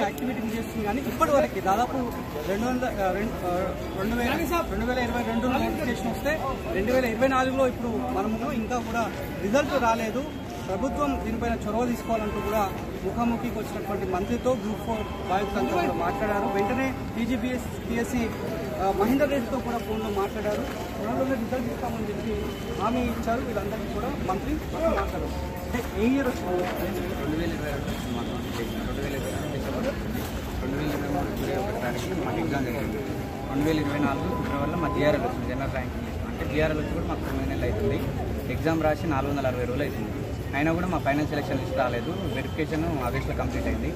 Activity చేస్తుంది. కానీ ఇప్పటి వరకు దాదాపు 2022 నోటిఫికేషన్ వస్తే 2024లో ఇప్పుడు మనము ఇంకా కూడా రిజల్ట్ రాలేదు. ప్రభుత్వం దీనిపైన చొరవ తీసుకోవాలంటూ కూడా ముఖాముఖికి వచ్చినటువంటి మంత్రితో గ్రూప్ 4 బాధితులంతా కూడా మాట్లాడారు. వెంటనే టీజీపీఎస్సీ మహేందర్ రెడ్డితో కూడా ఫోన్లో మాట్లాడారు. త్వరలోనే రిజల్ట్ ఇస్తామని చెప్పి హామీ ఇచ్చారు. వీళ్ళందరికీ కూడా మంత్రి మాట్లాడారు. అంటే ఏ ఇయర్ వచ్చింది? 2022 మాకు ఎగ్జామ్ జరిగింది. 2024 ఫిబ్రవరిలో మా జిఆర్ఎల్ వచ్చింది, జనరల్ ర్యాంకింగ్ లిస్ట్. అంటే జిఆర్ఎల్ వచ్చి కూడా మాకు 9 నెలలు అవుతుంది. ఎగ్జామ్ రాసి 460 రోజులు అవుతుంది. అయినా కూడా మా ఫైనల్ సెలక్షన్ లిస్ట్ రాలేదు. వెరిఫికేషన్ ఆగస్టులో కంప్లీట్ అయింది.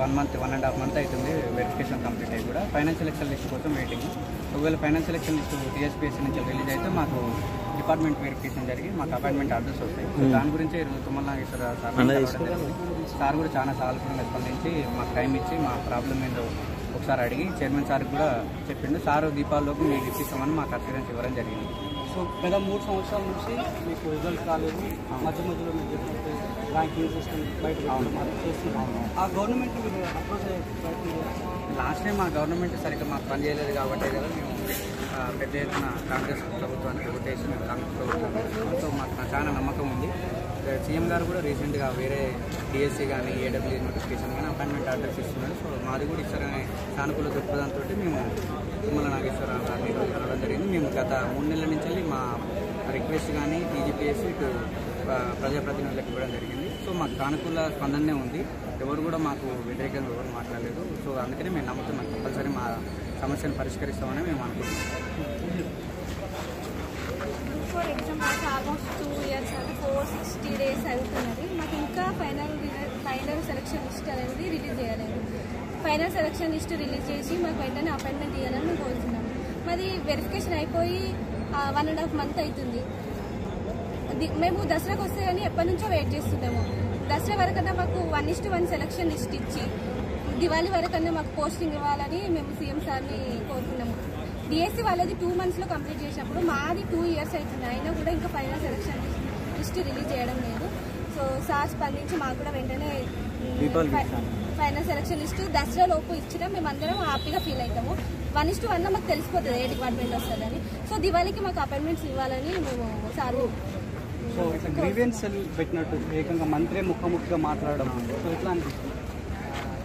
1.5 మంత్ అవుతుంది వెరిఫికేషన్ కంప్లీట్ అయ్యి కూడా. ఫైనల్ సెలక్షన్ లిస్ట్ కోసం వెయిటింగ్. ఒకవేళ ఫైనల్ సెలక్షన్ లిస్ట్ టీఎస్పీఎస్సీ నుంచి రిలీజ్ అయితే మాకు డిపార్ట్మెంట్ వెరిఫికేషన్ జరిగి మాకు అపాయింట్మెంట్ ఆర్డర్స్ వస్తాయి. సో దాని గురించి ఈరోజు తుమ్మల నాగేశ్వర సార్ కూడా చాలా సానుకూలంగా స్పందించి మాకు టైం ఇచ్చి మా ప్రాబ్లం ఏందో ఒకసారి అడిగి చైర్మన్ సార్కి కూడా చెప్పిండు. సార్ దీపావళిలోపు మీకు ఇప్పిస్తామని మాకు అష్యూరెన్స్ ఇవ్వడం జరిగింది. సో గత 3 సంవత్సరాల నుంచి మీకు రిజల్ట్ రాలేదు. మధ్యలో మీరు చెప్పినట్టు ర్యాంకింగ్ సిస్టమ్ బయట చేస్తున్నాము. ఆ గవర్నమెంట్ మీరు అప్రోచ్ అయ్యే ప్రయత్నం లాస్ట్ టైం మా గవర్నమెంట్ సరిగ్గా మాకు పనిచేయలేదు కాబట్టి కదా మేము పెద్ద ఎత్తున కాంగ్రెస్ ప్రభుత్వానికి ఓటేసి మేము కాంగ్రెస్ ప్రభుత్వం. సో మాకు చాలా నమ్మకం ఉంది. సీఎం గారు కూడా రీసెంట్గా వేరే డిఎస్సీ కానీ ఏడబ్ల్యూ నోటిఫికేషన్ కానీ అపాయింట్మెంట్ ఆర్డర్స్ ఇస్తున్నారు. సో మాది కూడా ఇస్తారనే సానుకూల దృక్పథంతో మేము తుమ్మల నాగేశ్వర గారిని ఈరోజు కలవడం జరిగింది. మేము గత 3 నెలల నుంచి మా రిక్వెస్ట్ కానీ టీజీపీఎస్సీ ఇటు ప్రజాప్రతినిధులకు ఇవ్వడం జరిగింది. సో మాకు సానుకూల స్పందనే ఉంది. ఎవరు కూడా మాకు వ్యతిరేకంగా ఎవరు మాట్లాడలేదు. సో అందుకనే మేము నమ్ముతున్నాం కంపల్సరీ మా సమస్యను పరిష్కరిస్తామని మేము అనుకుంటున్నాం. ఎగ్జామ్ రాసి ఆల్మోస్ట్ 2 years అంటే 460 days అవుతున్నది. మాకు ఇంకా ఫైనల్ సెలక్షన్ లిస్ట్ అనేది రిలీజ్ చేయలేదు. ఫైనల్ సెలక్షన్ లిస్ట్ రిలీజ్ చేసి మాకు వెంటనే అపాయింట్మెంట్ ఇవ్వాలని మేము కోరుతున్నాము. మరి వెరిఫికేషన్ అయిపోయి 1.5 month అవుతుంది. మేము దసరాకు వస్తే కానీ ఎప్పటి నుంచో వెయిట్ చేస్తున్నాము. దసరా వరకన్నా మాకు 1:1 సెలక్షన్ లిస్ట్ ఇచ్చి దివాళీ వరకన్నా మాకు పోస్టింగ్ ఇవ్వాలని మేము సీఎం సార్ని కోరుకున్నాము. డిఎస్సీ వాళ్ళది 2 monthsలో కంప్లీట్ చేసినప్పుడు మాది 2 years అవుతుంది. అయినా కూడా ఇంకా ఫైనల్ సెలక్షన్ లిస్ట్ రిలీజ్ చేయడం లేదు. సో సార్ స్పందించి మాకు కూడా వెంటనే ఫైనల్ సెలక్షన్ లిస్ట్ దసరా లోపు ఇచ్చినా మేమందరం హ్యాపీగా ఫీల్ అవుతాము. 1:1 మాకు తెలిసిపోతుంది ఏ డిపార్ట్మెంట్ వస్తుందని. సో దివాళీకి మాకు అపాయింట్మెంట్స్ ఇవ్వాలని మేము సార్. సో ఇట్లా గ్రీవెన్స్ సెల్ పెట్టినట్టు ఏకంగా మంత్రి ముఖాముఖిగా మాట్లాడడం, సో ఇట్లా అనిపిస్తుంది.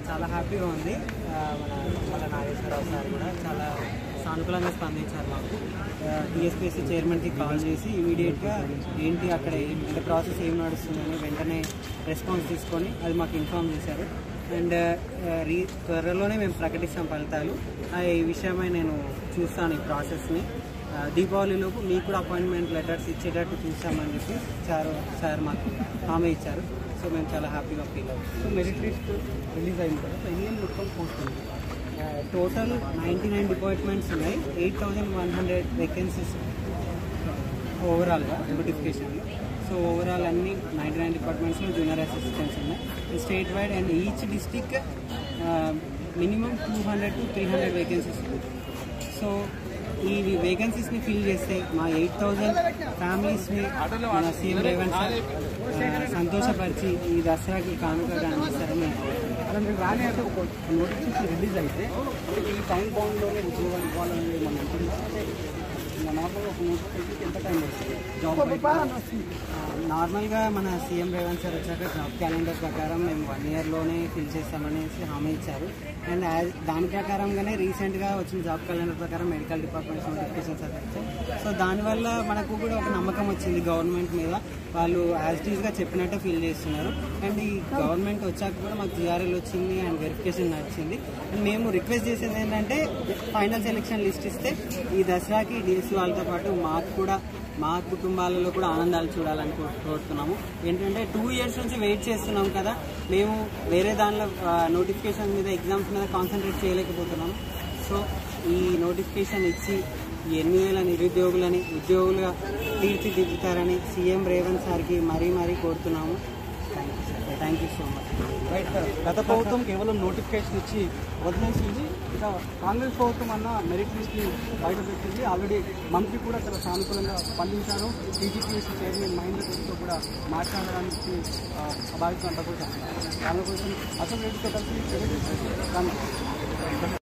చాలా హ్యాపీగా ఉంది. మన నాగేశ్వరరావు సార్ కూడా చాలా సానుకూలంగా స్పందించారు. మాకు టీఎస్పీఎస్సీ చైర్మన్కి కాల్ చేసి ఇమీడియట్గా ఏంటి అక్కడ అంటే ప్రాసెస్ ఏం నడుస్తుందని వెంటనే రెస్పాన్స్ తీసుకొని అది మాకు ఇన్ఫామ్ చేశారు. అండ్ త్వరలోనే మేము ప్రకటిస్తాం ఫలితాలు. ఈ విషయమై నేను చూస్తాను ఈ ప్రాసెస్ని. దీపావళిలోపు మీకు కూడా అపాయింట్మెంట్ లెటర్స్ ఇచ్చేటట్టు చూస్తామని చెప్పి సార్ మాకు హామీ ఇచ్చారు. సో మేము చాలా హ్యాపీగా ఫీల్ అవుతాం. సో మెరిట్ లిస్ట్ రిలీజ్ అయిన తర్వాత ఎన్ని మొత్తం పోస్ట్ ఉంది? టోటల్ 99 డిపార్ట్మెంట్స్ ఉన్నాయి. 8,100 వేకెన్సీస్ ఓవరాల్గా నోటిఫికేషన్లో. సో ఓవరాల్ అన్ని 99 డిపార్ట్మెంట్స్లో జూనియర్ అసిస్టెంట్స్ ఉన్నాయి state wide. And each district minimum 200 to 300 vacancies ఉన్నాయి. సో ఈ వేకెన్సీస్ని ఫిల్ చేస్తే మా 8,000 ఫ్యామిలీస్ని మన సీఎం రేవంత్ సార్ సంతోషపరిచి ఈ దసరాకి కానుకగా అందిస్తారని. అలా మీరు రాని అంటే ఒక నోటిఫికేషన్ రిలీజ్ అయితే ఈ టైం బౌండ్లోనే ఉద్యోగాలు ఇవ్వాలని మనం అనుకుంటున్నాం. నార్మల్గా ఒక నోటిఫికేషన్కి ఎంత టైం పడుతుంది జాబ్? నార్మల్గా మన సీఎం రేవంత్ సార్ వచ్చాక జాబ్ క్యాలెండర్ ప్రకారం మేము 1 yearలోనే ఫిల్ చేస్తామనేసి హామీ ఇచ్చారు. అండ్ దాని ప్రకారంగానే రీసెంట్గా వచ్చిన జాబ్ క్యాలెండర్ ప్రకారం మెడికల్ డిపార్ట్మెంట్స్ నోటిఫికేషన్స్ వచ్చాయి. సో దానివల్ల మనకు కూడా ఒక నమ్మకం వచ్చింది గవర్నమెంట్ మీద. వాళ్ళు యాజ్ ఇట్ ఈస్గా చెప్పినట్టే ఫిల్ చేస్తున్నారు. అండ్ ఈ గవర్నమెంట్ వచ్చాక కూడా మాకు జిఆర్ఎల్ వచ్చింది అండ్ వెరిఫికేషన్ నడిచింది. అండ్ మేము రిక్వెస్ట్ చేసేది ఏంటంటే ఫైనల్ సెలక్షన్ లిస్ట్ ఇస్తే ఈ దసరాకి డిఎస్సీ వాళ్ళతో పాటు మాకు కూడా మా కుటుంబాలలో కూడా ఆనందాలు చూడాలని కోరుతున్నాము. ఏంటంటే 2 years నుంచి వెయిట్ చేస్తున్నాం కదా, మేము వేరే దానిలో నోటిఫికేషన్ మీద ఎగ్జామ్స్ మీద కాన్సన్ట్రేట్ చేయలేకపోతున్నాము. సో ఈ నోటిఫికేషన్ ఇచ్చి 8,000 నిరుద్యోగులని ఉద్యోగులుగా తీర్చిదిద్దుతారని సీఎం రేవంత్ సార్కి మరీ కోరుతున్నాము. Thank you so much. Right sir, గత ప్రభుత్వం కేవలం నోటిఫికేషన్ ఇచ్చి వదిలేసింది. ఇక కాంగ్రెస్ ప్రభుత్వం అన్న మెరిట్ లిస్ట్ని బయటపెట్టింది. ఆల్రెడీ మంత్రి కూడా చాలా సానుకూలంగా స్పందించారు. టీజీపీఎస్సీ చైర్మన్ మహేందర్ రెడ్డితో కూడా మాట్లాడడానికి భావిస్తున్నట్టు కూడా చెప్తున్నారు. దానికోసం అసలు రెడ్డితో కలిసి